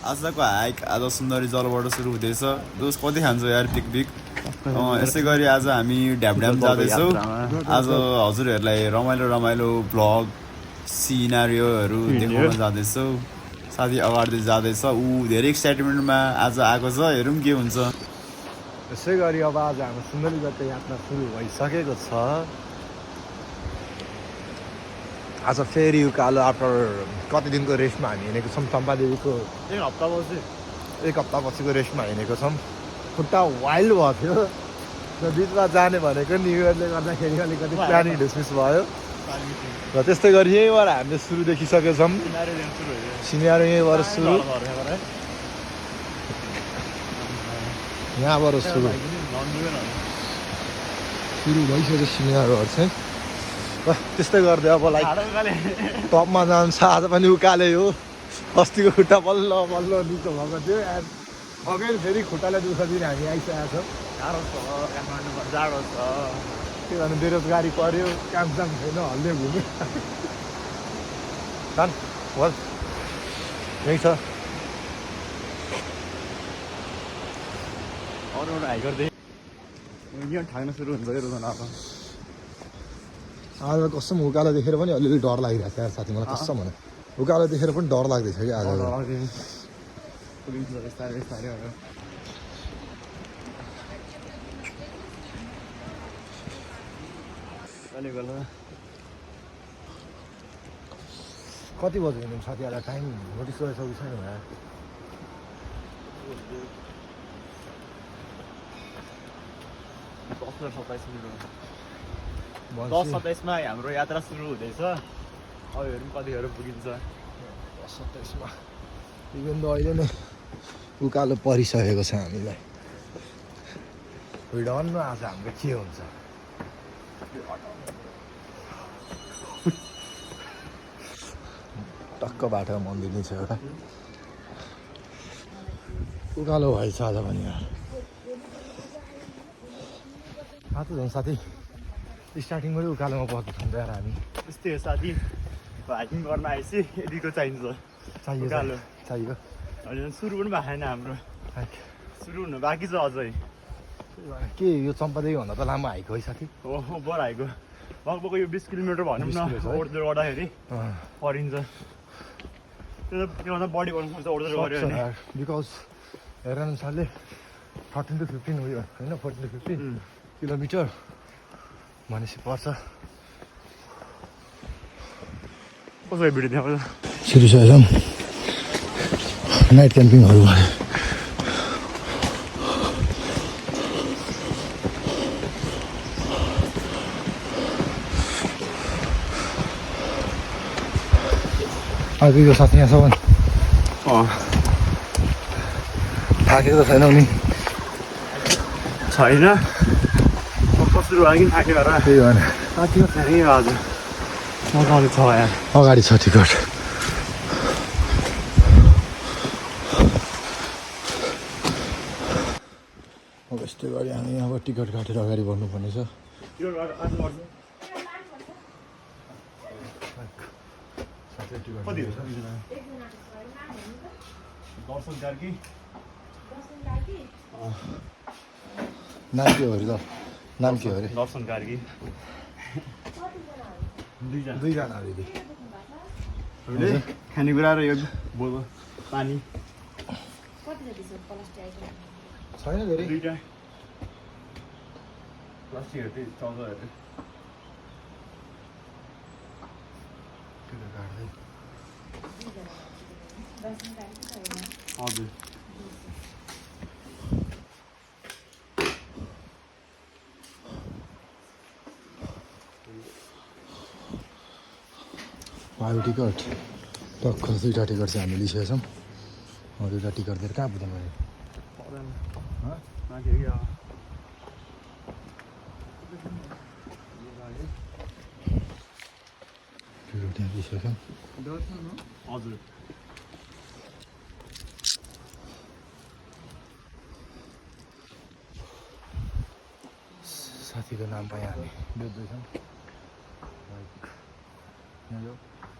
आजको हाइक आज सुन्दरी जलबाट सुरु हुँदैछ। दोस्त कति खान्छ यार पिकनिक। यसै गरी आज हामी ढ्याबड्याम जाँदैछौँ। आज हजुरहरूलाई रमाइलो रमाइलो भ्लग सिनारियोहरू देखाउन जाँदैछौँ। साथी अगाडि जाँदैछ, ऊ धेरै एक्साइटमेन्टमा आज आएको छ। हेरौँ के हुन्छ। यसै गरी अब आज हाम्रो सुन्दरी जात्रा यात्रा सुरु भइसकेको छ। आज फेरि उकालो आफ्टर कति दिनको रेस्टमा हामी हिँडेको छौँ। चम्पादेवीको एक हप्तापछिको रेस्टमा हिँडेको छौँ। खुट्टा वाइल्ड भएको थियो र बिचमा जाने भनेको न्यु इयरले गर्दाखेरि अलिकति प्लानिङ डिसमिस भयो र त्यस्तै गरी यहीँबाट हामीले सुरु देखिसकेका छौँ। सिनियर यहीँबाट सुरु, यहाँबाट सुरु भइसक्यो सिनियरहरू चाहिँ। त्यस्तै गर्दै अब लाइक टपमा जान्छ। आज पनि उकालै हो। अस्तिको खुट्टा बल्ल बल्ल निको भएको थियो। अगै फेरि खुट्टालाई दुःख दिने हामी आइसकेका छौँ। जाडो छ, काठमाडौँमा जाडो छ। के भन्नु, बेरोजगारी पऱ्यो, कामसाम छैन, हल्ले घुम्यो। जान भल यही छ। अरू एउटा हाइकरदेखि यहाँ ठाग्न सुरु हुन्छ रोजाना। आज कसम उकालो देखेर पनि अलिअलि डर लागिरहेको छ यार साथी। मलाई कसम भने उकालो देखेर पनि डर लाग्दैछ कि आज। कति बज्यो हिँड्नु साथीहरूलाई टाइम नोटिस गरिसकेको छैन होला। 10-27मा हाम्रो यात्रा सुरु हुँदैछ। अब हेरौँ कतिहरू पुगिन्छ। 27मा इभन त अहिले नै उकालो परिसकेको छ हामीलाई। डनमा आज हाम्रो के हुन्छ। टक्क बाटो मन्दिर नै छ एउटा। उकालो भएछ आज पनि यार। आज झन् साथी स्टार्टिङबाटै उकालोमा पर्छौँ यार हामी। त्यस्तै हो साथी, हाइकिङ गर्न आएपछि यतिको चाहिन्छ। उकालो चाहियो। अहिले सुरु पनि भएको छैन हाम्रो। सुरु हुनु बाँकी छ अझै। के यो चम्पादेवी भन्दा त लामो हाइक हो है साथी। हो बर हाइको लगभग यो 20 किलोमिटर भनौँ न। ओर्दो गर्दाखेरि परिन्छ। त्योभन्दा बढी गर्नुपर्छ ओर्दो गऱ्यो भने। बिकज हेर अनुसारले 13 to 15 उयो होइन, 14 to 15 किलोमिटर भनेपछि पर्छ। कसरी भिडियो देखाउँछ सुरु नाइट क्याम्पिङहरू भयो। आइपुग्यो साथी यहाँसम्म। थाकेको त छैनौ नि? छैन, सुरु भयो कि थाक्यो र त्यही भएर थाक्यो छैन। आज मजाले छ यार। अगाडि छ टिकट। अब यस्तै गरी हामी अब टिकट काटेर अगाडि बढ्नुपर्ने छ। दर्शन कार्की नाम के हो अरे? त नाम के हो अरे? दर्शन कार्की दुईजना अरे। खानेकुरा र यो बोल पानी छैन धेरै। दुईवटा प्लास्टिकहरू चाहिँ 14 हजुर। पायो टिकट टक्क। दुईवटा टिकट चाहिँ हामी लिइसकेका छौँ। दुईवटा टिकट दिएर कहाँ पुग्नु पऱ्यो? टिकट त्यहाँ लिइसकेका छौँ। हजुर। साथीको नाम पाएँ हामी बुझ्दैछौँ।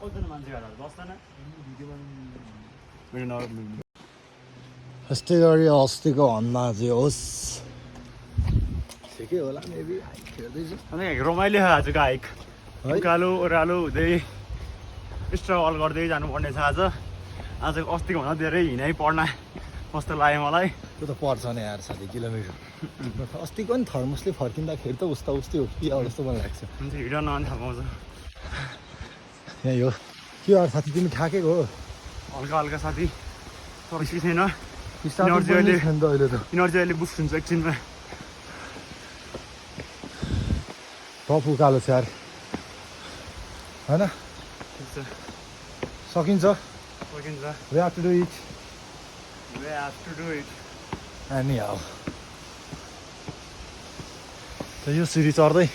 कतिजना मान्छे होला? 10जना। मेरो नम्बर यस्तै गरी अस्तिको भन्दा चाहिँ होस् ठिकै होला मेबी हाइक खेल्दैछु अनि रमाइलो आजको हाइक है उकालो ओह्रालो हुँदै स्ट्रगल गर्दै जानुपर्ने छ आज अस्तिको भन्दा धेरै हिँडाइ पढ्न कस्तो लाग्यो मलाई त्यो त पर्छ नि यार 60 किलोमिटर अस्तिको नि थर्मसले फर्किँदाखेरि त उस्ता उस्तै हो कि जस्तो मलाई लाग्छ हुन्छ हिँड्न अनि थाहा पाउँछ यही हो के यार साथी तिमी ठाकेको हो हल्का हल्का साथी तर के छैन स्टार्ट अहिले त इनर्जी अहिले बुस्ट हुन्छ एकछिनमा टप उकालो छ यार होइन ठिक छ सकिन्छ सकिन्छ we have to do it We have to do it. anyhow त यो सिडी चढ्दै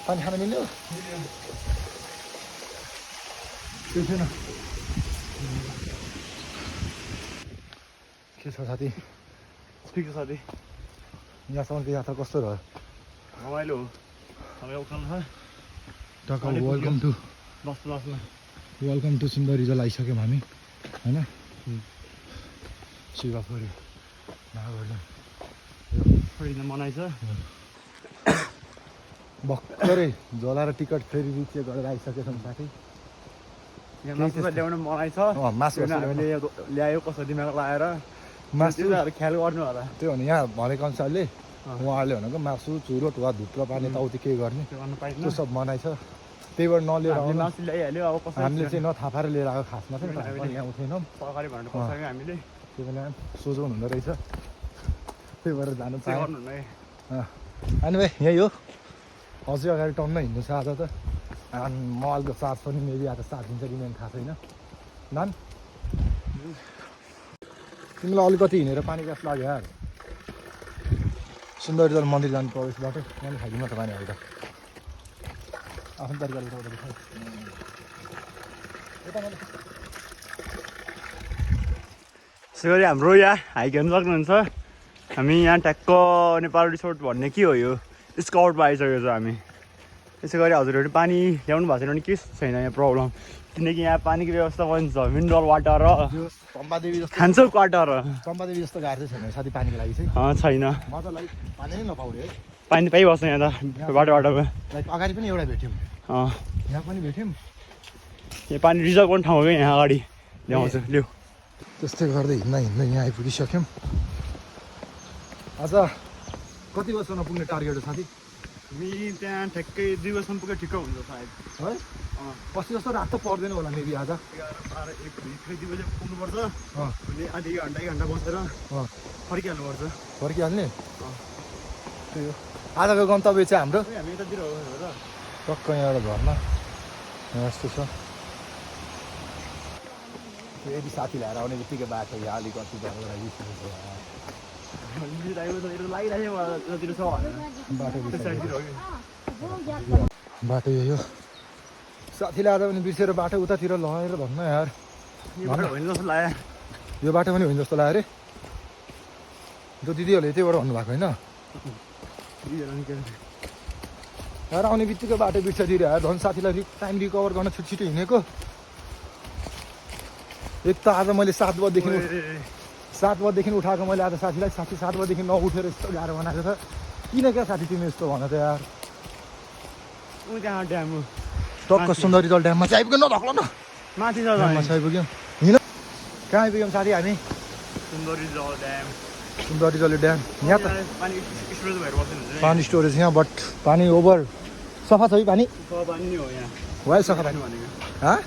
पानी खान मिल्यो त्यो छैन के छ साथी ठिक छ साथी यहाँसम्मको यात्रा कस्तो रह्यो रमाइलो हो तपाईँ उठाउनु छ टक्क वेलकम टु सुन्दरी जल आइसक्यौँ हामी होइन शिवा पऱ्यो फ्रीमा मनाइछ भर्खरै झोला र टिकट फेरि रिचेक गरेर आइसकेछौँ साथी यहाँ मासु त ल्याउनु मलाई छ मासु हामीले ल्यायो कसो दिमाग लगाएर मासु ख्याल गर्नु होला त्यो भने यहाँ भनेको अनुसारले उहाँहरूले भनेको मासु चुरोट वा धुप्र पार्ने ताउति के गर्ने त्यो गर्नु पाइँदैन त्यो सब मनाइ छ त्यही भएर नलिएर हामीले आउनु मासु ल्याइहाल्यो अब कसरी हामीले चाहिँ नथापाएर लिएर आएको खासमा चाहिँ हामी पनि ल्याउँथेनौँ सरकारी भनेर पसायो हामीले त्यो बेला सोझाउनु हुँदो रहेछ त्यही भएर जानु चाहिँ पाएँ गर्नु नै अनि भाइ यही हो अझै अगाडि टन्न हिँड्नु छ आज त मलको चार्ज पनि मेबी आज 7 दिन्छ कि थाहा छैन नान तिमीलाई अलिकति हिँडेर पानी ग्यास लाग्यो यार सुन्दरीजल मन्दिर जानु प्रवेश बाटो मैले खाइदिउँ त पानी आएर आफ्नो तरिकाले त्यसै गरी हाम्रो यहाँ हाइक हेर्नु सक्नुहुन्छ हामी यहाँ ट्याक्क नेपाल रिसोर्ट भन्ने के हो यो स्काउटमा आइसकेको छ हामी त्यसै गरी हजुरहरू पानी ल्याउनु भएको छैन भने के छैन यहाँ प्रब्लम किनकि यहाँ पानीको व्यवस्था पनि छ मिनरल वाटर र चम्पादेवी जस्तो खान्छौँ वाटर चम्पादेवी जस्तो गाह्रो चाहिँ छैन साथी पानीको लागि चाहिँ छैन म त लाइक पानी नै नपाउने है पानी पाइबस्छ यहाँ त बाटोमा लाइक अगाडि पनि एउटा भेट्यौँ यहाँ पनि भेट्यौँ यहाँ पानी रिजर्भ गर्ने ठाउँ हो क्या यहाँ अगाडि ल्याउँछ ल्याउ त्यस्तै गर्दै हिँड्दा यहाँ आइपुगिसक्यौँ आज कति वर्षमा पुग्ने टार्गेट हो साथी हामी त्यहाँ ठ्याक्कै 2 वर्षसम्म पुग्यो ठिक्क हुन्छ सायद है पछि जस्तो रात त पर्दैन होला मेबी आज 2 बजे पुग्नुपर्छ अनि आधी घन्टा 1 घन्टा बसेर फर्किहाल्नुपर्छ फर्किहाल्ने त्यही हो आजको गन्तव्य चाहिँ हाम्रो हामी यतातिर हो र टक्क यहाँबाट झर्ना यहाँ यस्तो छ यदि साथी ल्याएर आउने बित्तिकै बाटो यहाँ अलिकति बाटो यही हो साथीले आज पनि बिर्सेर बाटो उतातिर लगेर भन्न यार जस्तो लाग्यो यो बाटो पनि होइन जस्तो लाग्यो अरे त्यो दिदीहरूले त्यहीबाट भन्नुभएको होइन यार आउने बित्तिकै बाटो बिर्सतिर यार झन् साथीलाई टाइम रिकभर गर्न छिटो छिटो हिँडेको एक त आज मैले 7 बजेदेखि उठाएको मैले आज साथीलाई 7 बजेदेखि नउठेर यस्तो गाह्रो बनाएको छ किन क्या साथी तिमी यस्तो भन त यार टक्क सुन्दरी जल ड्याममा चाहिँ आइपुग्यो नधक्ल न माथि ड्याममा चाहिँ आइपुग्यौँ हिँड कहाँ आइपुग्यौँ साथी हामी सुन्दरी जल ड्याम यहाँ त पानी स्टोरेज यहाँ बट पानी ओभर सफा छ है पानी वाइल सफा पानी हाँ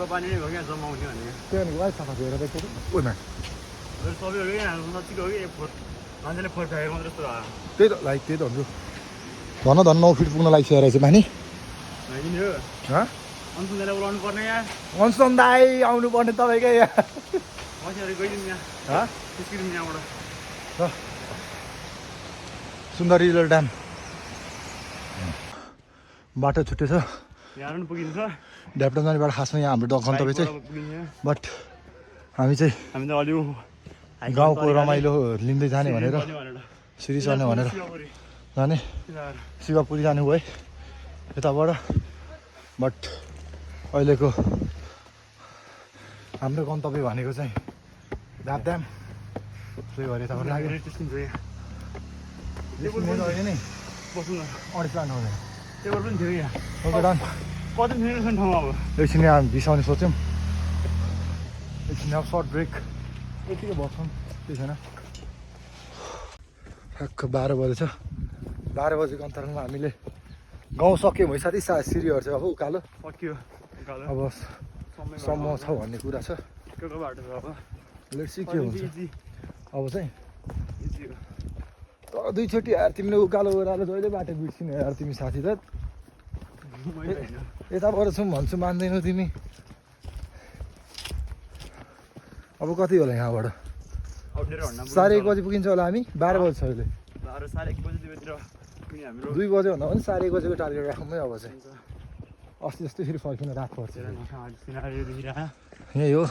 पानी नै हो क्या जमाउने भनेको त्यो भनेको वाइल सफा हेरेर देखेको ओमा सबैहरू यहाँ नजिक हो कि मान्छेले फर्काएको मात्र जस्तो भयो त्यही त लाइक त्यही त भन्छु धन 9 फिट पुग्न लागिसकेको रहेछ पानी अन्सुनलाई बोलाउनु पर्ने यहाँ अन्सन दाई आउनु पर्ने तपाईँकै यहाँ बसेर गइदिउँ यहाँ निस्किदिउँ यहाँबाट सुन्दरी जल ड्याम बाटो छुट्टै छ यहाँ पनि पुगिन्छ ड्याप्टन जाने बाटो खासमा यहाँ हाम्रो गन्तव्य चाहिँ पुगिन्छ बट हामी चाहिँ हामी त अलि गाउँको रमाइलो लिँदै जाने भनेर सिरिज चल्ने भनेर जाने शिवपुरी जानु गयो यताबाट बट अहिलेको हाम्रो गन्तव्य भनेको चाहिँ धापधाम त्यही भएर यताबाट लाग्यो नै बस्नु न अडिस लानु हुँदैन टेबल पनि थियो यहाँ ओके डन कति मिनट छ ठाउँमा अब एकछिन हामी बिसाउने सोच्यौँ एकछिन अब सर्ट ब्रेक यतिकै बस्छौँ केही छैन ठ्याक्क 12 बजे छ 12 बजेको अन्तरालमा हामीले गाउँ सक्यौँ है साथी सिँढीहरू चाहिँ अब उकालो सकियो उकालो अब सम्म छ भन्ने कुरा छ बाटो छ अब लेट्स सी के हुन्छ अब चाहिँ इजी हो तर दुईचोटि यार तिमीले उकालो ओह्रालो जहिले बाटो बिर्सिनु यार तिमी साथी त यताबाट छौँ भन्छु मान्दैनौ तिमी अब कति होला यहाँबाट 1:30 बजी पुगिन्छ होला हामी 12 बजी छ अहिले 1:30 बजीतिर पनि हाम्रो 2 बजे भन्दा पनि 1:30 बजेको टार्गेट राखौँ है अब चाहिँ अस्ति जस्तै फेरि फर्किन रात पर्छ यही हो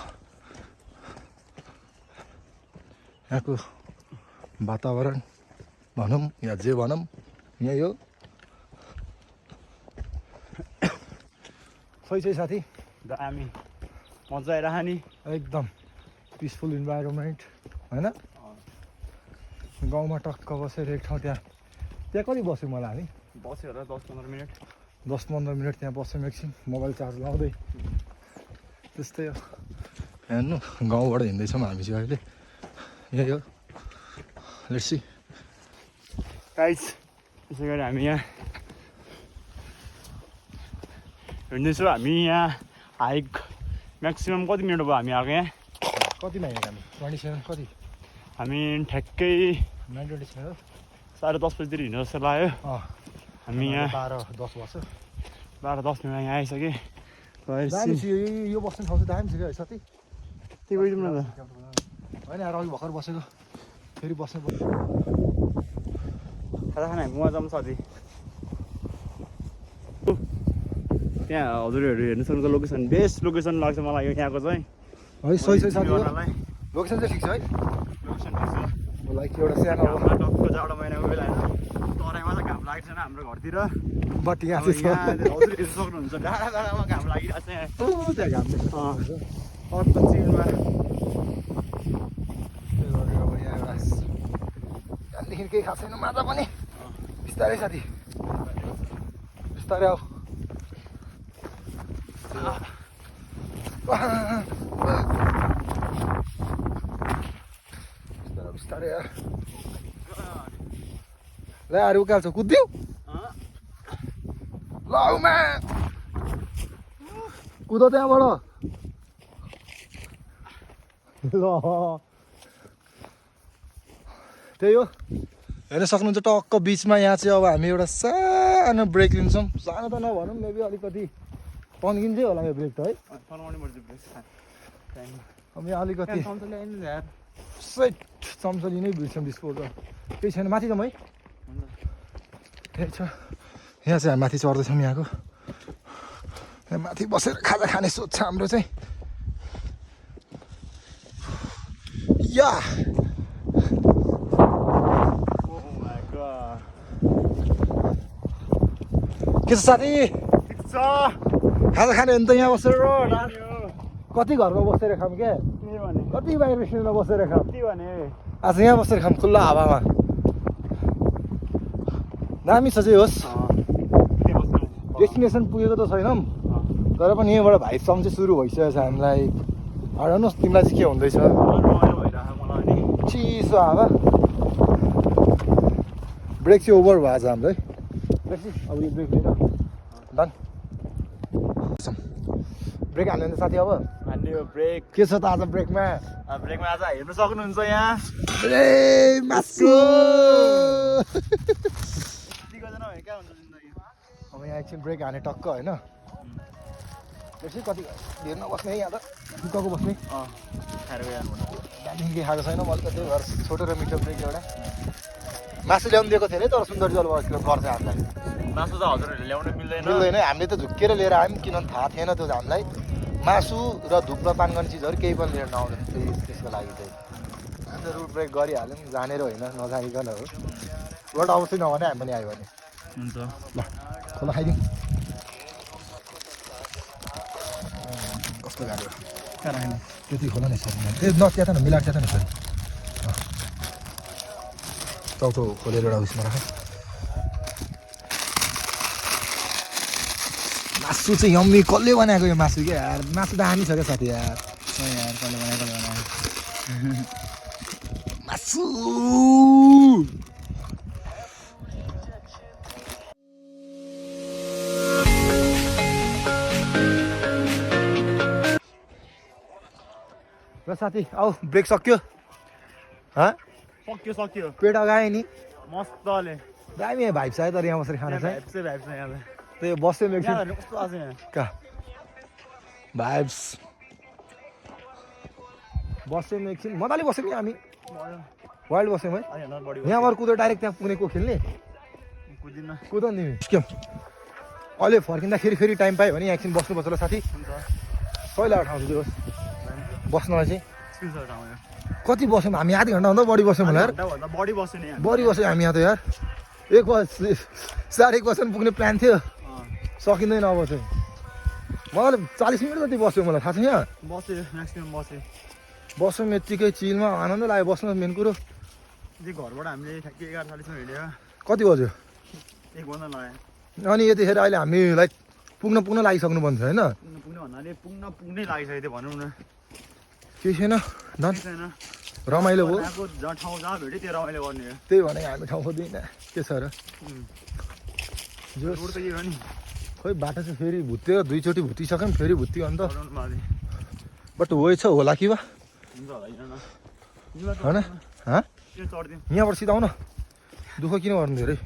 यहाँको वातावरण भनौँ या जे भनौँ यही हो सही चाहिँ साथी हामी मजा आइरह नि एकदम पिसफुल इन्भाइरोमेन्ट होइन गाउँमा टक्क बसेर एक ठाउँ त्यहाँ कति बस्यौँ मलाई हामी बस्यो होला 10-15 मिनट 10-15 मिनट त्यहाँ बस्यौँ एकछिन मोबाइल चार्ज लाउँदै त्यस्तै हो हेर्नु गाउँबाट हिँड्दैछौँ हामी चाहिँ अहिले यही हो लेट्स सी गाइस त्यसै गरी हामी यहाँ हिँड्दैछौँ हामी यहाँ हाइक म्याक्सिमम् कति मिनट भयो हामी आएको यहाँ कतिमा हिँडेको हामी 27 कति हामी ठ्याक्कै 9:27 हो 10:30 बजीतिर हिँड्नु जस्तो लाग्यो हामी यहाँ 12:10 बज्छ 12:10 मिनटमा यहाँ आइसकेँ दामी छ यो बस्ने ठाउँ चाहिँ दामी छ क्या साथी त्यही गइदिउँ न त होइन यार अघि भर्खर बसेको फेरि बस्नु खाजा खाना मजा जाऊँ साथी त्यहाँ हजुरहरू हेर्नु सक्नुहुन्छ लोकेसन बेस्ट लोकेसन लाग्छ मलाई यो यहाँको चाहिँ है सही सही साथी गर्नलाई लोकेसन चाहिँ ठिक छ है लोकेसन ठिक छ लाइक एउटा सानो घाममा टक्क जाडो महिनाको बेला होइन तराईमा त घाम लागेको छैन हाम्रो घरतिर बट यहाँ चाहिँ यहाँ हजुर हेर्नु सक्नुहुन्छ डाँडा डाँडामा घाम लागिरहेको छ यहाँ त्यहाँ घाम अन्त चिनमा अब यहाँ एउटा त्यहाँदेखि केही खास छैन माछा पनि बिस्तारै साथी बिस्तारै आऊ बिस्तारै यार ल अरू उकाल्छ कुद्दिउ ल आउमा कुद त्यहाँबाट ल त्यही हो हेर्न सक्नुहुन्छ टक्क बिचमा यहाँ चाहिँ अब हामी एउटा सानो ब्रेक लिन्छौँ सानो त नभनौँ मेबी अलिकति तन्किन्छै होला यो ब्रेक त है अब यहाँ अलिकति सेट चम्चली नै भिड्छौँ डिस्पोजल केही छैन माथि जाउँ है त्यही छ यहाँ चाहिँ हामी माथि चढ्दैछौँ यहाँको यहाँ माथि बसेर खाजा खाने सोच छ हाम्रो चाहिँ या के छ साथी खाजा खाने हो नि त यहाँ बसेर कति घरमा बसेर खाऊँ क्या कति बाहिर रेस्टुरेन्टमा बसेर खाऊँ आज यहाँ बसेर खाऊँ खुल्ला हावामा दामी छ चाहिँ होस् डेस्टिनेसन पुगेको त छैनौँ तर पनि यहीँबाट भाइबसम्म चाहिँ सुरु भइसकेको छ हामीलाई हेर्नुहोस् तिमीलाई चाहिँ के हुँदैछ चिसो हावा ब्रेक चाहिँ ओभर भयो आज हाम्रो है अब यो ब्रेक लिएर डन ब्रेक हाल्नु साथी अब हान्ने ब्रेक के छ त आज ब्रेकमा ब्रेकमा आज हेर्नु सक्नुहुन्छ यहाँ ए मासु अब यहाँ एकछिन ब्रेक हाने टक्क होइन एकछिन कति धेर नबस्ने यहाँ त दुःखको बस्ने त्यहाँदेखि केही खाएको छैन मैले त त्यही भएर छोटो र मिठो ब्रेक एउटा मासु ल्याउनु दिएको थिएँ है तर सुन्दर जलबाट गर्छ हामीलाई मासु त हजुरहरूले ल्याउन मिल्दैन मिल्दैन हामीले त झुक्केर लिएर आयौँ किनभने थाहा थिएन त्यो हामीलाई मासु र धुप्पा पान गर्ने चिजहरू केही पनि लिएर नआउँदैन त्यसको लागि चाहिँ अन्त रुट ब्रेक गरिहाल्यौँ जानेर होइन नजानिकन हो रोड अवश्य नभने हामी पनि आयो भने हुन्छ ल खोला खाइदिउँ कस्तो गाडी हो त्यति खोला नै सर त्यो नच्यात न मिलाएर च्यात न सर चौथो खोलेर एउटा उयसमा राख मासु चाहिँ यम्मी कसले बनाएको यो मासु क्या यार मासु दामी छ क्या साथी यार यार कसले बनाएको मासु ल साथी आऊ ब्रेक सक्यो सक्यो पेट अगाएँ नि मस्तले दामी भाइब छ है तर यहाँ बसेर खाना चाहिँ भाइब छ यहाँ त्यही बस्यो एकछिन कस्तो आएको छ यहाँ कहाँ भाइब्स बस्यौँ एकछिन मजाले बस्यौँ नि हामी वाइल्ड बस्यौँ है यहाँबाट कुदो डाइरेक्ट त्यहाँ पुगेको खेल्ने कुद नि निस्क्यौँ अहिले फर्किँदाखेरि फेरि टाइम पायो भने यहाँ एकछिन बस्नुपर्छ ल साथी पहिला ठाउँ दिनुहोस् बस्नलाई चाहिँ कति बस्यौँ हामी आधी घन्टाभन्दा बढी बस्यौँ होला यार बढी बस्यो नि बढी बस्यौँ हामी यहाँ त यार 1:30 पुग्ने प्लान थियो सकिँदैन अब चाहिँ मजाले 40 मिनट जति बस्यो मलाई थाहा छ यहाँ बस्यौँ यत्तिकै चिलमा आनन्द लाग्यो बस्नु मेन कुरो घरबाट हामीले ठ्याक्कै 11:40 हिँड्यो कति बज्यो 1 बज्न लाग्यो अनि यतिखेर अहिले हामी लाइक पुग्न लागिसक्नु पर्ने थियो होइन पुग्ने भन्नाले पुग्नै लागिसकेको थियो भनौँ न केही छैन डन छैन रमाइलो भयो जहाँ ठाउँ जहाँ भेट्यो त्यो रमाइलो गर्ने हो त्यही भने हामी ठाउँ खोज्दैन के छ र जो रोड त के हो नि खोइ बाटो चाहिँ फेरि भुत्यो दुईचोटि भुटिसक्यौँ फेरि भुत्यो अन्त माथि बट वही छ होला कि बा हुन्छ होला होइन चढ्दिउँ यहाँबाट सिधा आउन दुःख किन गर्नु धेरै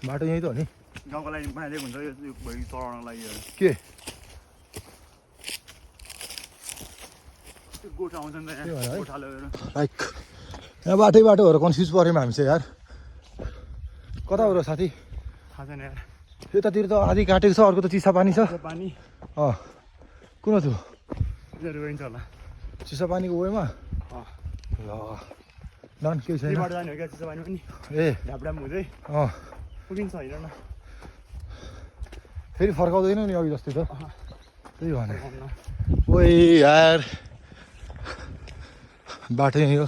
बाटो यहीँ त हो नि गाउँको लागि बनाइदिएको हुन्छ यो भोलि चढाउनको लागि के गोठा आउँछ नि त यहाँ गोठा लगेर लाइक यहाँ बाटोहरू कन्फ्युज पऱ्यौँ हामी चाहिँ यार कता हो र साथी थाहा छैन यार यतातिर त आधी काटेको छ अर्को त चिसा पानी छ पानी कुन थियो रोइन्छ होला चिसा पानीको वेमा ल डन केही छैन बाटो जाने हो क्या चिसो पानी पनि ए ढापढाप हुँदै पुगिन्छ होइन फेरि फर्काउँदैन नि अघि जस्तै त त्यही भने ओइ यार बाटो यहीँ हो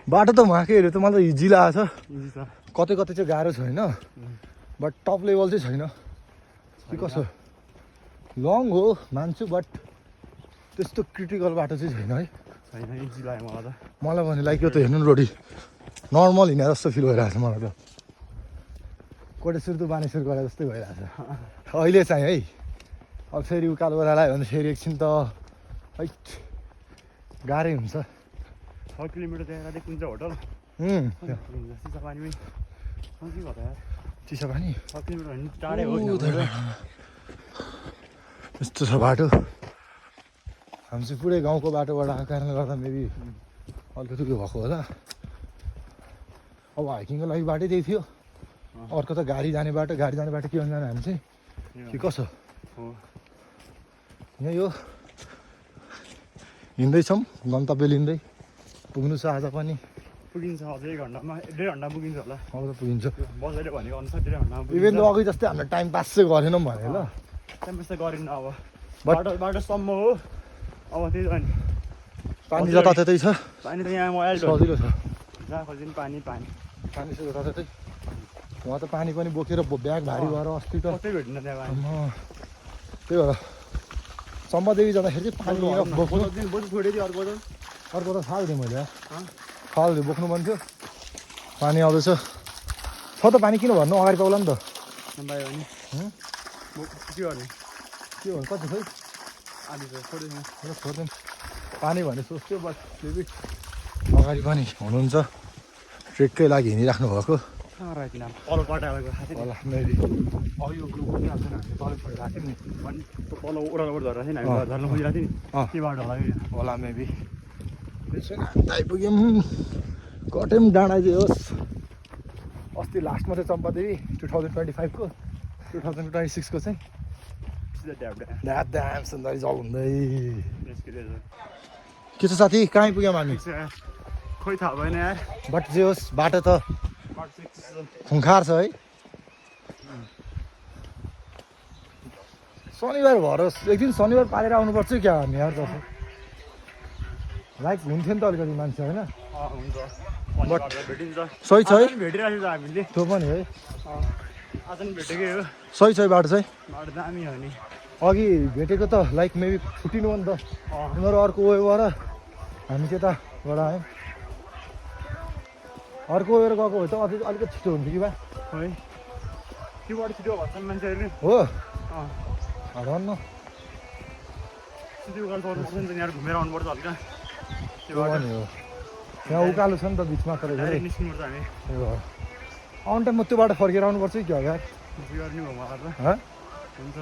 बाटो त उहाँकैहरू त मलाई त इजी लागेको छ कतै कतै चाहिँ गाह्रो छ होइन बट टप लेभल चाहिँ छैन कि कसो लङ हो मान्छु बट त्यस्तो क्रिटिकल बाटो चाहिँ छैन है छैन इजी लाग्यो मलाई त मलाई भने लाइक यो त हेर्नु रोडी नर्मल हिँडे जस्तो फिल भइरहेको छ मलाई त कोटेश्वर त बानेश्वर गरे जस्तै भइरहेको छ अहिले चाहिँ है अब फेरि उकालो लगायो भने फेरि एकछिन त है गाह्रै हुन्छ 6 किलोमिटर त्यहाँ कुन चाहिँ होटल चिसो पानी पनि कम्ती भयो यार चिसो पानी 6 किलोमिटर हिँड्नु टाढै हो यस्तो छ बाटो हामी चाहिँ पुरै गाउँको बाटोबाट आएको कारणले गर्दा मेबी अलिकति उयो भएको होला अब हाइकिङको लागि बाटै त्यही थियो अर्को त गाडी जाने बाटो के भन्नु जाने हामी चाहिँ कि कसो यही हो हिँड्दैछौँ गन्तव्य लिँदै पुग्नु छ आज पनि पुगिन्छ अझै 1 घन्टामा 1.5 घन्टा पुगिन्छ होला अब त पुगिन्छ बसैले भनेको अनुसार 1.5 घन्टामा इभेन अघि जस्तै हामीलाई टाइम पास चाहिँ गरेनौँ भने ल टाइम पास त गरिन्न अब बाटोसम्म हो अब त्यही अनि पानी जताततै छ पानी त यहाँ मोबाइल सजिलो छ जहाँ खोजिदिनु पानी पानी छ जताततै उहाँ त पानी पनि बोकेर ब्याग भारी भएर अस्ति त कतै भेट्दैन त्यहाँ पानी त्यही भएर सम्मदेवी जाँदाखेरि चाहिँ पानी बोक्नु छोडेँ थियो अर्को त फाल्थेँ मैले फाल्थेँ बोक्नु मन थियो पानी आउँदैछ छ त पानी किन भन्नु अगाडि पाउला नि त नपायो भने के गर्ने के भन्नु कति खै आधी छोड्दैन छोड्दैन पानी भन्ने सोच्थ्यो बट फेरि अगाडि पनि हुनुहुन्छ ट्रेककै लागि हिँडिराख्नु भएको पल्लो कटाएको होला मेबी अघि तल छोडिरहेको थियौँ नि अनि पल्लो ओडाबाट झरेर थिएँ हामी झर्न खोजिरहेको थियौँ नि के बाटो होला कि होला मेबी त्यसो न आइपुग्यौँ कतै पनि डाँडा चाहिँ होस् अस्ति लास्टमा चाहिँ चम्पादेवी 2025 को 2026 को चाहिँ ड्याम सुन्दरी जल हुँदै के छ साथी कहाँ पुग्यौँ हामी खोइ थाहा भएन यार बट जे होस् बाटो त खुङ्खार छ है शनिबार भएर एक दिन शनिबार पालेर आउनुपर्छ क्या हामी यार जस्तो लाइक हुन्थ्यो नि त अलिकति मान्छे होइन बट भेटिन्छ सही छ है भेटिरहेको छ हामीले त्यो पनि है आज नि भेटेकै हो सही छ है बाटो चाहिँ बाटो दामी हो नि अघि भेटेको त लाइक मेबी छुट्टिनु हो नि त उनीहरू अर्को वेबाट हामी त्यताबाट आयौँ अर्को वेबाट गएको भए त अलिकति छिटो हुन्थ्यो कि बा है त्योबाट छिटो भन्छन् मान्छेहरूले हो धन्न त्यो उकालो चढ्नुपर्छ नि त यहाँ घुमेर आउनुपर्छ हल्का त्यो पनि हो यहाँ उकालो छ नि त बिचमा तर डाइरेक्ट निस्किनुपर्छ हामी आउनु टाइम म त्यो बाटो फर्केर आउनुपर्छ कि क्या यार गर्ने भयो मलाई त हँ हुन्छ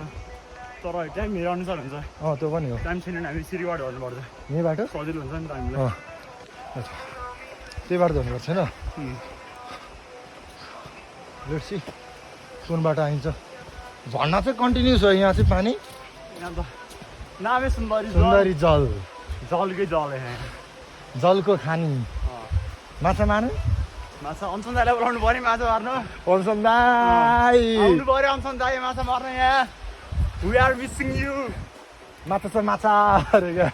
तर टाइम हेरेर अनुसार हुन्छ त्यो पनि हो टाइम छैन भने हामी सिरीबाट झर्नुपर्छ यही बाटो सजिलो हुन्छ नि त हामीलाई त्यही बाटो झर्नुपर्छ होइन लेट्सी कुन बाटो आइन्छ झर्ना चाहिँ कन्टिन्युस हो यहाँ चाहिँ पानी यहाँ त नामै सुन्दरी सुन्दरी जल जलकै जल जलको खानी माछा मार्नु माछा अनसन दाइलाई बोलाउनु पऱ्यो माछा मार्नु अनसन दाइ आउनु पऱ्यो अनसन दाइ माछा मार्नु यहाँ वी आर मिसिङ यु माछा छ माछा अरे क्या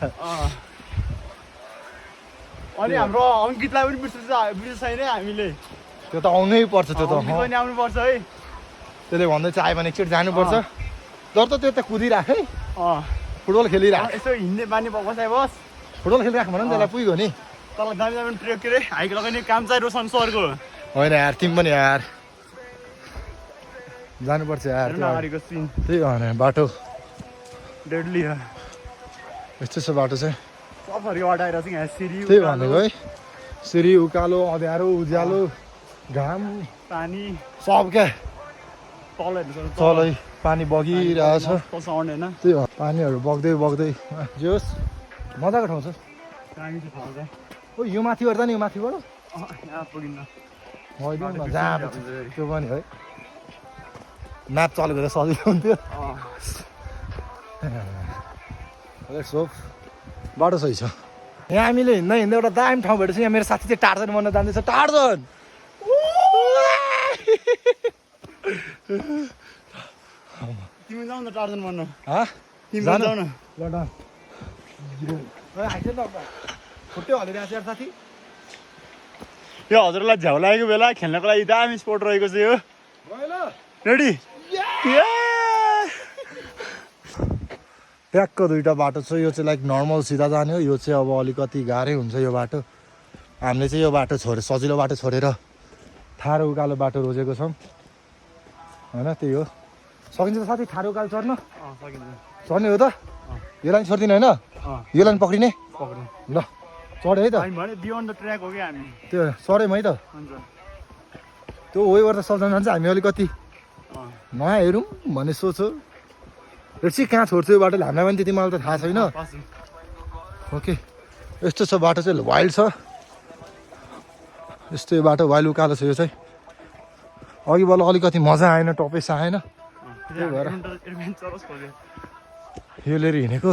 अनि हाम्रो अङ्कितलाई पनि बिर्सेछ छैन हामीले त्यो त आउनै पर्छ त्यो त पनि आउनुपर्छ है त्यसले भन्दै चाहिँ आयो भने एकचोटि जानुपर्छ तर त त्यो त कुदिराख है फुटबल खेलिराख यसो हिँड्ने बानी बसाइ बस फुटबल खेलिराख भन नि त्यसलाई पुग्यो नि तल दामी दामी ट्रेक के अरे हाइक लगाउने काम चाहिँ रोशन सरको होइन यार तिमी पनि यार जानुपर्छ यार अगाडिको सिन त्यही भने बाटो डेडली हो यस्तो छ बाटो चाहिँ सब थरीको बाटो आइरहेको छ यहाँ सिरी त्यही भनेको है सिरी उकालो अँध्यारो उज्यालो घाम पानी सब क्या तलहरू चलै पानी बगिरहेछ साउन्ड होइन त्यही हो पानीहरू बग्दै बग्दै जे होस् मजाको ठाउँ छ दामी चाहिँ ठाउँ चाहिँ ओ यो माथिबाट त नि यो माथिबाट यहाँ पुगिन्न जहाँ त्यो पनि है म्याप चलेको त सजिलो हुन्थ्यो बाटो सही छ यहाँ हामीले हिँड्दा हिँड्दा एउटा दामी ठाउँ भेटेछ यहाँ मेरो साथी चाहिँ टार्जन बन्न जाँदैछ टार्जन तिमी जाऊ न टार्जन बन्न तिमी जानु जाऊ न खुट्टै हलिरहेको छ यार साथी यो हजुरलाई झ्याउ लागेको बेला खेल्नको लागि दामी स्पोर्ट रहेको छ यो रेडी ट्याक्क दुईवटा बाटो छ यो चाहिँ लाइक नर्मल सिधा जाने हो यो चाहिँ अब अलिकति गाह्रै हुन्छ यो बाटो हामीले चाहिँ यो बाटो छोडेर सजिलो बाटो छोडेर ठाडो उकालो बाटो रोजेको छौँ होइन त्यही हो सकिन्छ त साथी ठाडो उकालो चढ्न चढ्ने हो त यो लाइन छोडिदिने होइन यो लाइन पक्रिने ल चढ्यो है त बियोन्ड द ट्र्याक हो कि हामी त्यो चढ्यौँ है त त्यो वेबाट त चल्दैन जान्छ हामी अलिकति नयाँ हेरौँ भन्ने सोच हो हेर्छु कहाँ छोड्छु यो बाटोले हामीलाई पनि त्यति मलाई त थाहा छैन ओके यस्तो छ बाटो चाहिँ वाइल्ड छ यस्तो यो बाटो वाइल्ड उकालो छ यो चाहिँ अघि बल्ल अलिकति मजा आएन टपेस आएन त्यही भएर यो लिएर हिँडेको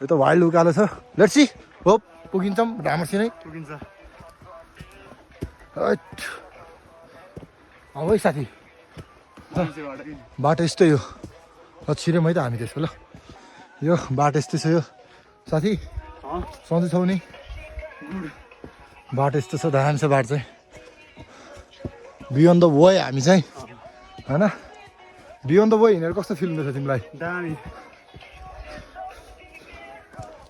यो त वाइल्ड उकालो छ लेट्सी होप पुगिन्छौँ राम्रोसित नै पुगिन्छ अब है साथी बाटो यस्तै हो छिर्यौँ है त हामी त्यसको ल यो बाटो यस्तै छ यो साथी सधैँ छौ नि बाटो यस्तो छ दामी छ बाटो चाहिँ बियोन्ड द वे हामी चाहिँ होइन बियोन्ड द वे हिँडेर कस्तो फिल हुँदैछ तिमीलाई दामी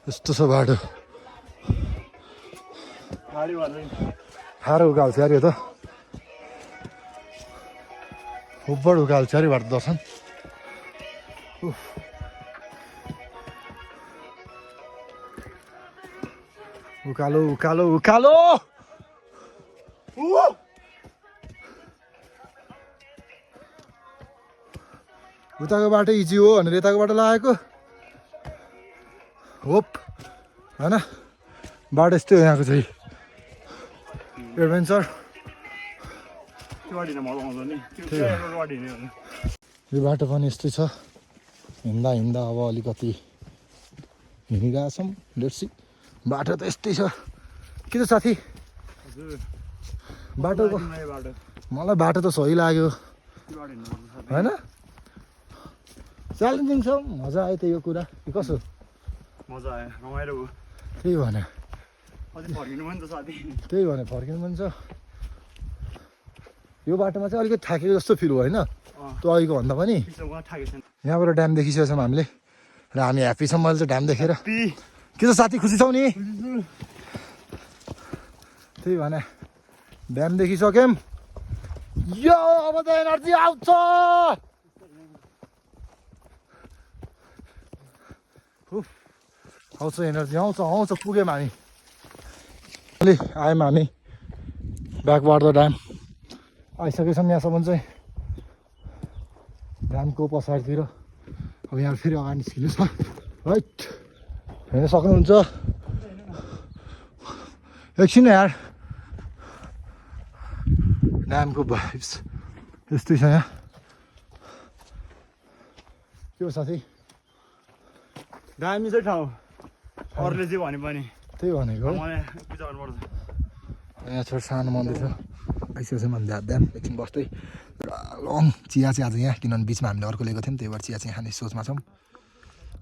यस्तो छ बाटो ठाडो उकालो छ यार यो त उब्बड उकालो छ यार यो बाटो दर्शन उकालो उकालो उकालो उताको बाटो इजी हो भनेर यताको बाटो लगाएको होप होइन बाटो यस्तै हो यहाँको चाहिँ एडभेन्चर त्यो बाटो हिँड्न मजा आउँछ नि त्यो रोड बाटो हिँड्यो भने यो बाटो पनि यस्तै छ हिँड्दा हिँड्दा अब अलिकति हिँडिरहेको छौँ लेट्सी बाटो त यस्तै छ के त साथी हजुर बाटोको बाटो मलाई बाटो त सही लाग्यो त्यो बाटो हिँड्नुपर्छ होइन च्यालेन्जिङ छ मजा आयो त यो कुरा कि कसो मजा आयो रमाइलो भयो त्यही भने अझै फर्किनु पनि त साथी त्यही भने फर्किनु पनि छ यो बाटोमा चाहिँ अलिकति थाकेको जस्तो फिल भयो होइन त्यो अघिको भन्दा पनि पिछोमा थाकेको छैन यहाँबाट ड्याम देखिसकेको छौँ हामीले र हामी ह्याप्पी छौँ मैले चाहिँ ड्याम देखेर के छ साथी खुसी छौ नि त्यही भने ड्याम देखिसक्यौँ यो अब त एनर्जी आउँछ आउँछ एनर्जी आउँछ आउँछ पुग्यौँ हामी अलि आयौँ हामी ब्याकवार्ड द ड्याम आइसकेछौँ यहाँसम्म चाहिँ ड्यामको पछाडितिर अब यहाँ फेरि अगाडि निस्किनु छ राइट हेर्न सक्नुहुन्छ एकछिन यार ड्यामको भाइब्स यस्तै छ यहाँ के हो साथी दामी चाहिँ ठाउँ अरूले जे भने पनि त्यही भनेको मलाई पूजा गर्नुपर्छ यहाँ छोड सानो मन्दिर छ आइसकेको छ मन्दिर ड्याम एकछिन बस्दै लङ चिया चाहिँ आज यहाँ किनभने बिचमा हामीले अर्को लिएको थियौँ त्यही भएर चिया चाहिँ खाने सोचमा छौँ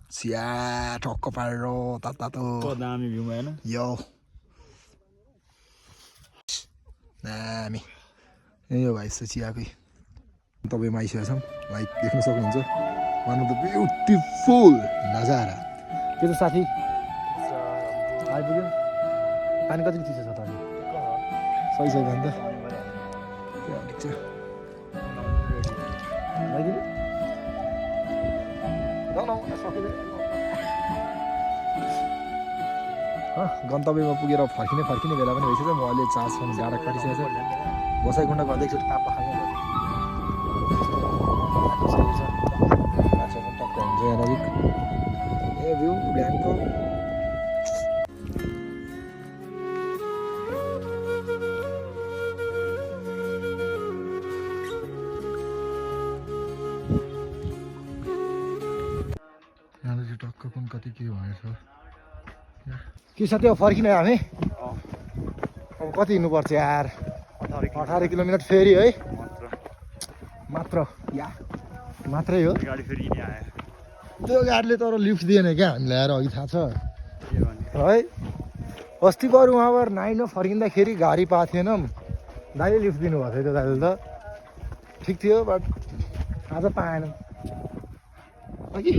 चिया टक्क पारेर तातो दामी भ्यू भएन यो दामी यो भाइ छ चियाकै तपाईँमा आइसकेको छौँ लाइक देख्न सक्नुहुन्छ वान अफ द ब्युटिफुल नजारा के छ साथी आइपुग्यो पानी कति चिसो छ त सही छ भने त गन्तव्यमा पुगेर फर्किने बेला पनि भइसक्यो म अहिले चार्जसम्म जाडा काटिसकेको छ बसाइकुण्ड गर्दै एकचोटि तापा खाने माछा टक्क हुन्छ यहाँ नजिक ए भ्यू ड्यामको यहाँ चाहिँ टक्क कुन कति के भनेछ के साथी अब फर्किने हामी अब कति हिँड्नुपर्छ यार 18 किलोमिटर फेरि है मात्र या मात्रै हो गाडी फेरि यिनी आयो त्यो गाडीले तर लिफ्ट दिएन क्या हामीलाई आएर अघि थाहा छ है अस्ति बरु उहाँबाट 9 फर्किँदाखेरि गाडी पाएको थिएनौँ दाइले लिफ्ट दिनुभएको थियो त्यो दाइले त ठिक थियो बट आज पाएनौँ अघि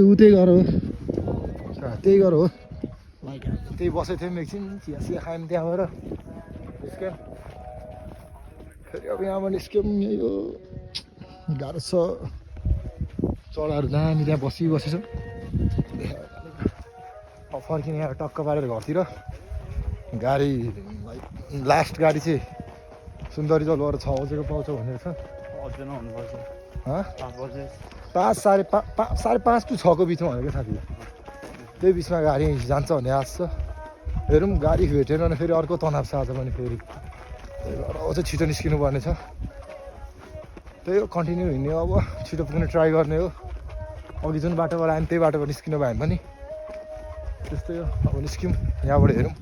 ऊ त्यही गर हो त्यही गर हो त्यही बसेको थियौँ एकछिन चिया खायौँ त्यहाँबाट निस्क्यौँ फेरि अब यहाँबाट निस्क्यौँ यो गाह्रो छ चराहरू दामी त्यहाँ बसिछौँ अब फर्किने यहाँ टक्क पारेर घरतिर गाडी लास्ट गाडी चाहिँ सुन्दरी जलबाट 6 बजेको पाउँछ भनेको छ अझै नहुनुपर्छ 5 बजे 5:30 to 6 को बिचमा भनेको साथी त्यही बिचमा गाडी जान्छ भन्ने आश छ हेरौँ गाडी भेटेन भने फेरि अर्को तनाव छ आज पनि फेरि त्यही भएर अझै छिटो निस्किनु पर्ने छ त्यही हो कन्टिन्यू हिँड्ने अब छिटो पुग्ने ट्राई गर्ने हो अघि जुन बाटोबाट आयौँ त्यही बाटोबाट निस्किनु भए पनि त्यस्तै हो अब निस्क्यौँ यहाँबाट हेरौँ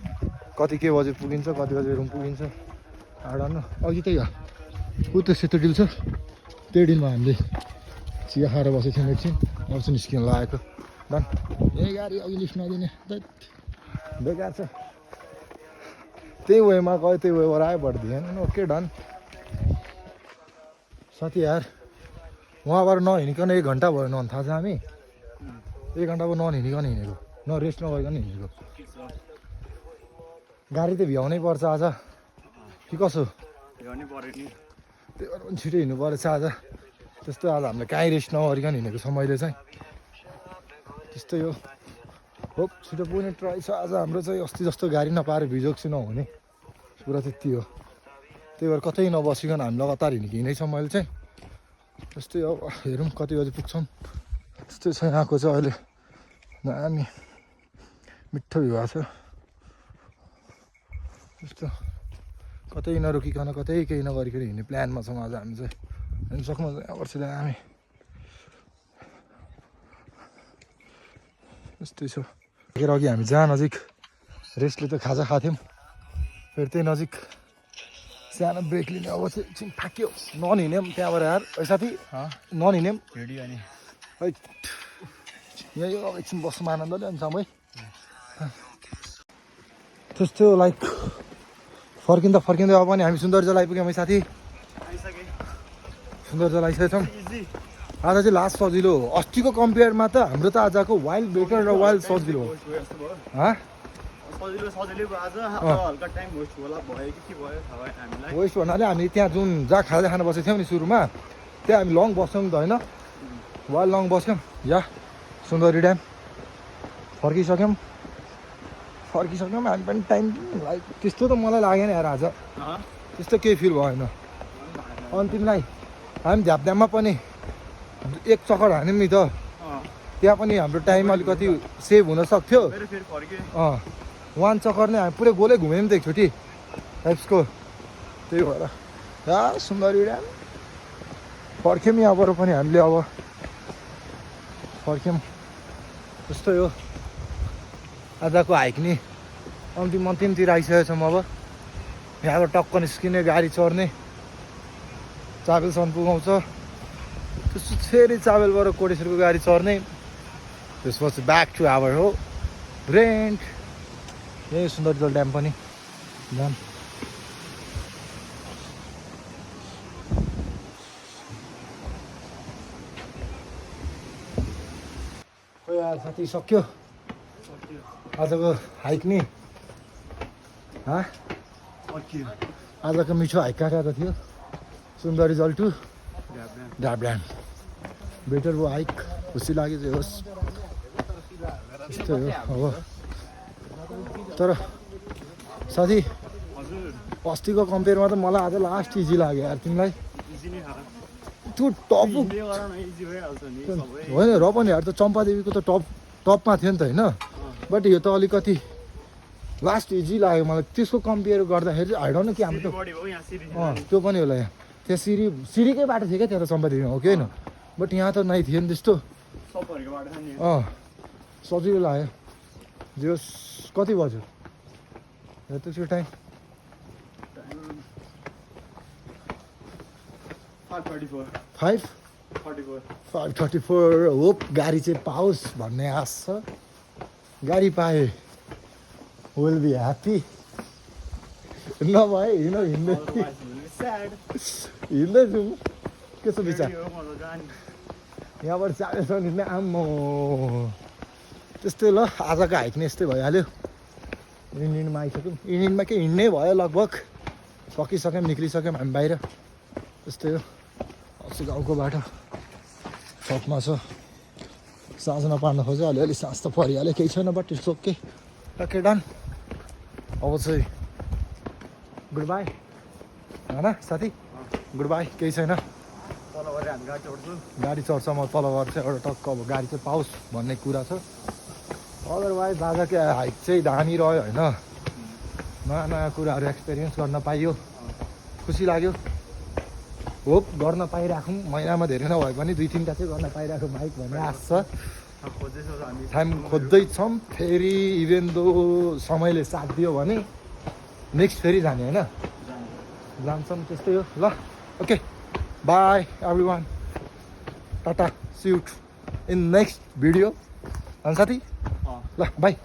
कति के बजे पुगिन्छ कति बजे रुम पुगिन्छ आडान अघि त्यही हो ऊ त्यो सेतो डिल छ त्यही डिलमा हामीले चिया खाएर बसेको थियौँ एकछिन अब चाहिँ निस्किनु लागेको डन यही गाडी अघि लिफ्ट नदिने बेकार छ त्यही वेमा गयो त्यही वेबाट आयो बट दिएन ओके डन साथी यार उहाँबाट नहिँडिकन 1 घन्टा भयो न थाहा छ हामी 1 घन्टा भयो नहिँडिकन हिँडेको न रेस्ट नगरिकन हिँडेको गाडी त भ्याउनै पर्छ आज कि कसो भ्याउनै पर्यो नि त्यही भएर पनि छिटो हिँड्नु परेछ आज त्यस्तो आज हामीले काहीँ रेस्ट नगरिकन हिँडेको छ मैले चाहिँ त्यस्तै हो हो छिटो पुग्ने ट्राई छ आज हाम्रो चाहिँ अस्ति जस्तो गाडी नपाएर भिजोक चाहिँ नहुने कुरा त्यति हो त्यही भएर कतै नबसिकन हामी लगातार हिँडेछौँ मैले चाहिँ त्यस्तै हो हेरौँ कति बजी पुग्छौँ त्यस्तै छ यहाँको चाहिँ अहिले दामी मिठो भ्यू भएको छ त्यस्तो कतै नरोकिकन कतै केही नगरिकन हिँड्ने प्लानमा छौँ आज हामी चाहिँ हिँड्नु सक्नु वर्षलाई हामी यस्तै छ अघि हामी जहाँ नजिक रेस्टले त खाजा खाएको थियौँ फेरि त्यही नजिक सानो ब्रेक लिने अब चाहिँ एकछिन थाक्यो नहिँड्यौँ त्यहाँबाट यार है साथी नहिँड्यौँ रेडी अनि है यहाँ यो अब एकछिन बस्नु आनन्दले अनि समय त्यस्तो लाइक फर्किँदा अब पनि हामी सुन्दरजल आइपुग्यौँ है साथी सुन्दरजल आइसकेछौँ आज चाहिँ लास्ट सजिलो हो अस्तिको कम्पेयरमा त हाम्रो त आजको वाइल्ड बेटर र वाइल्ड सजिलो हो वेस्ट भन्नाले हामी त्यहाँ जुन जहाँ खाजा खानु बसेको थियौँ नि सुरुमा त्यहाँ हामी लङ बस्यौँ नि त होइन वाइल्ड लङ बस्यौँ या सुन्दरी ड्याम फर्किसक्यौँ हामी पनि टाइम लाइक त्यस्तो त मलाई लागेन यार आज त्यस्तो केही फिल भएन अन्तिमलाई हामी झ्यापड्याममा पनि एक चक्कर हान्यौँ नि त त्यहाँ पनि हाम्रो टाइम अलिकति सेभ हुन सक्थ्यो वान चक्कर नै हामी पुरै गोलै घुम्यौँ त एकचोटि टाइप्सको त्यही भएर या सुन्दरी ड्याम फर्क्यौँ यहाँबाट पनि हामीले अब फर्क्यौँ त्यस्तै हो आजको हाइक नि अन्तिमतिर आइसकेको छौँ अब यहाँबाट टक्क निस्किने गाडी चढ्ने चाबेलसम्म पुगाउँछ त्यसपछि फेरि चाबेलबाट कोटेश्वरको गाडी चढ्ने त्यसपछि ब्याक टु आवर हो रेन्ट यही सुन्दरजल ड्याम पनि ड्याम खोइ यार साथी सक्यो आजको हाइक नि आजको मिठो हाइक कहाँ त थियो सुन्दरी जल टु ड्याम बेटर भयो हाइक खुसी लाग्यो चाहिँ होस् त्यस्तै हो अब तर साथी अस्तिको कम्पेयरमा त मलाई आज लास्ट इजी लाग्यो यार तिमीलाई त्यो टप होइन र पनि यार त चम्पादेवीको त टपमा थियो नि त होइन बट यो त अलिकति लास्ट इजी लाग्यो मलाई त्यसको कम्पेयर गर्दाखेरि चाहिँ हाइड न कि हाम्रो त्यो पनि होला यहाँ त्यहाँ सिँढीकै बाटो थियो क्या त्यहाँ त चम्पादेवीमा हो कि होइन बट यहाँ त नै थियो नि त्यस्तो सजिलो लाग्यो जो कति बज्यो त्यसको टाइम 5:34 होप गाडी चाहिँ पाओस् भन्ने आश छ गाडी पाएँ विल बी ह्याप्पी नभए हिँड्दैछौँ के छ विचार यहाँबाट चालेसम्म हिँड्ने आम्मो त्यस्तै ल आजको हाइक नै यस्तै भइहाल्यो इन्डियनमा आइसक्यौँ इन्डियनमा के हिँड्नै भयो लगभग सकिसक्यौँ निक्लिसक्यौँ हामी बाहिर त्यस्तै हो अस्ति गाउँको बाटो सकमा छ साँझ नपार्न खोज्यो अलिअलि साँझ त परिहाल्यो केही छैन but it's okay okay done अब चाहिँ गुड बाई होइन साथी गुड बाई केही छैन तलबाट हामी गाडी चढ्छौँ गाडी चढ्छ म तलबाट चाहिँ एउटा टक्क अब गाडी चाहिँ पाओस् भन्ने कुरा छ अदरवाइज आजको हाइक चाहिँ दामी रह्यो होइन नयाँ नयाँ कुराहरू एक्सपिरियन्स गर्न पाइयो खुसी लाग्यो होप गर्न पाइराखौँ महिनामा धेरै नभए पनि 2-3टा चाहिँ गर्न पाइराखौँ हाइक भन्ने आश छ टाइम खोज्दैछौँ फेरि इभेन दो समयले साथ दियो भने नेक्स्ट फेरि जाने होइन जान्छौँ त्यस्तै हो ल okay bye everyone tata see you in next video अनि साथी ल बाई